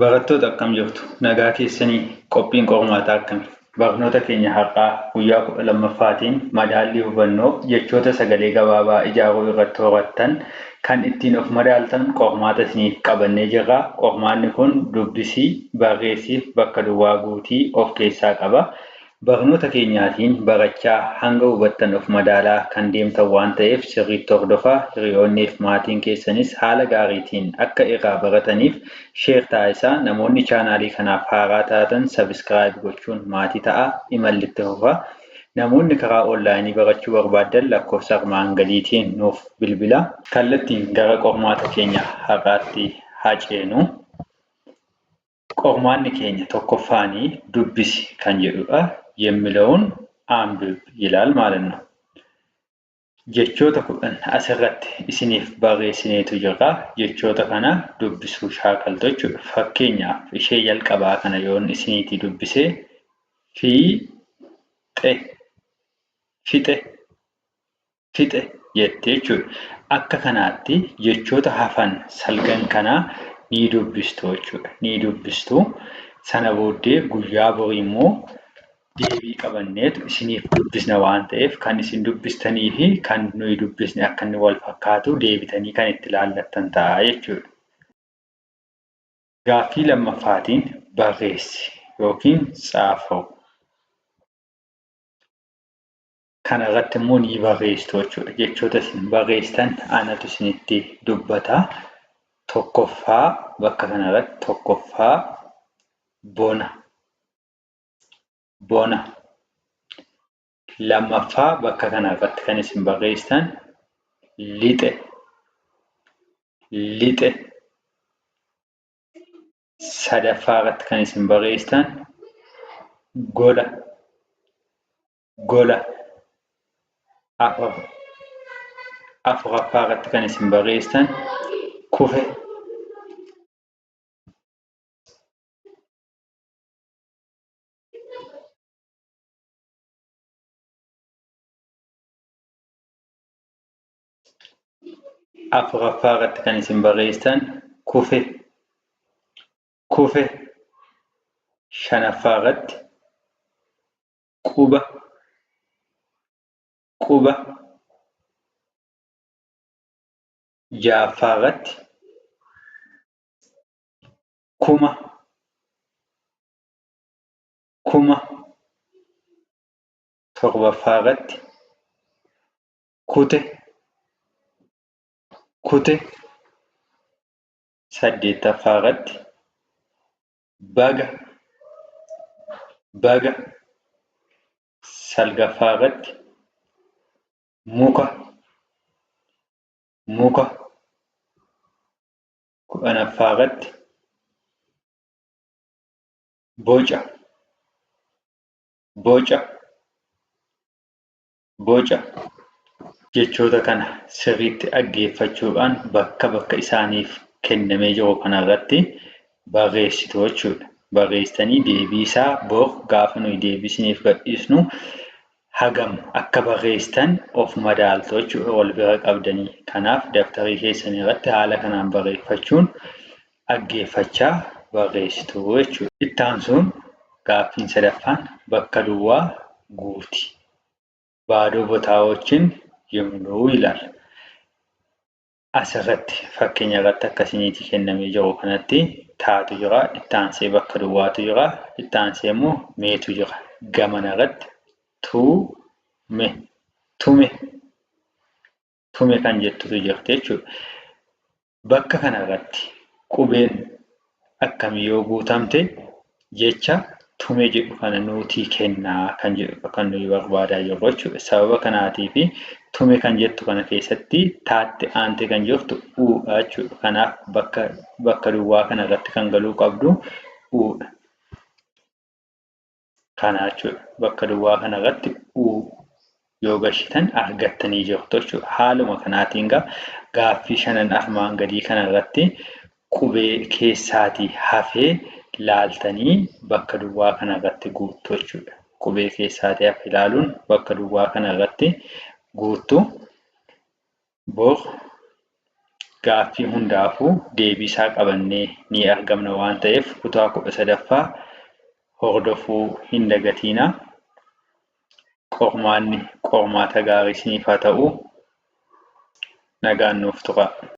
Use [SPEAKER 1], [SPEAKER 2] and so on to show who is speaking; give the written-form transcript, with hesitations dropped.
[SPEAKER 1] Barattoota akkam jirtu? Nagaa keessanii qophiin qormaataa akkami? Barnoota keenya har'aa guyyaa 12ffaatiin madaallii hubannoo jechoota sagalee gabaabaa ijaaruu irratti horattan kan ittiin of madaaltan qormaata isiniif qabannee jirra. Qormaanni kun dubbisii, barreessiif bakka duwwaa guutii of keessaa qaba. Barnoota keenyaatiin barachaa hanga hubattan of madaalaa kan deemtan waan ta'eef sirriitti hordofaa. Hiriyoonnii fi maatiin keessanis haala gaariitiin akka irraa barataniif sheer taasisaa. Namoonni chaanaalii kanaaf haaraa taatan sabiskiraayib gochuun maatii ta'aa. Imallitti fufaa. Namoonni karaa onlaayinii barachuu barbaadan lakkoofsa armaan gadiitiin nuuf bilbilaa. Kallattiin gara qormaata keenya har'aatti haa ceenu. Qormaanni keenya tokkoffaanii dubbisi kan jedhudha. የሚለውን አንብብ ይላል ማለት ነው። jechoota 10 asirratti isiniif barreessineetu jira. jechoota kana dubbisuu shaakaltu jechuudha. Fakkeenyaaf ishee jalqabaa kana yoon isiniitii dubbisee fixe jettee jechuudha. Akka kanaatti jechoota hafan salgan kanaa ni dubbistu jechuudha. Ni dubbistu. Sana booddee guyyaa borii immoo deebii qabanneetu isiniif dubbisna waan ta'eef kan isin dubbistanii fi kan nuyi dubbisne akka inni wal fakkaatu deebitanii kan itti ilaallattan ta'a jechuudha. Gaaffii lammaffaatiin barreessi yookiin tsaafa'u. Kana irratti immoo ni barreessitu jechuudha. Jechoota isin barreessitan anatu isinitti dubbata. Tokkoffaa bakka kanarratti tokkoffaa bona. Lammaffaa bakka kanarratti kan isin barreessitan lixe. Sadaffaa irratti kan isin barreessitan gola. Afuraffaa irratti kan isin barreessitan kufe. Afuraffaa irratti kan isin barreessitan kufe. Shanaffaa irratti quba. Ja'affaa irratti kuma. Torbaffaa irratti kute. Saddeettaffaa irratti baga. Salgaffaa irratti muka. Kudhanaffaa irratti boca. Jechoota kana sirriitti dhaggeeffachuudhaan bakka isaaniif kennamee jiru kanarratti barreessitu jechuudha. Barreessitanii deebii isaa bor gaafa nuyi deebisniif gadhiisnu hagam akka barreessitan of madaaltu jechuudha wal bira qabdanii. Kanaaf daftarii keessanii irratti haala kanaan barreeffachuun dhaggeeffachaa barreessitu jechuudha. Itti aansuun gaaffiin sadaffaan bakka duwwaa guuti. ባዶ ቦታዎችን ይሙሉ ይላል። asirratti fakkeenya irratti akkasiniitii kennamee jiru kanatti taatu jira, itti aansee bakka duwwaatu jira, itti aansee immoo meetu jira. Gamana irratti tume kan jettutu jirti jechuudha. Bakka kana irratti qubeen akkamii yoo guutamte jecha tume jedhu kana nuutii kennaa kan jedhu kan nuyi barbaadaa jirru jechuudha. Sababa kanaatii fi tume kan jettu kana keessatti taatti aante kan jirtu uudha jechuudha. Kanaaf bakka duwwaa kana irratti kan galuu qabdu uudha. Kana jechuudha. Bakka duwwaa kana irratti yoo gashitan argattanii jirtu jechuudha. Haaluma kanaatiin gaaffii shanan armaan gadii kana irratti qubee keessaatii hafee laaltanii bakka duwwaa kana irratti guuttu jechuudha. Qubee keessaatii hafe ilaaluun bakka duwwaa kana irratti guuttu. Bor gaaffii hundaafuu deebii isaa qabannee ni argamna waan ta'eef kutaa 13ffaa hordofuu hin dagatiinaa. Qormaanni qormaata gaarii isiniif haa ta'u. Nagaan nuuf turaa.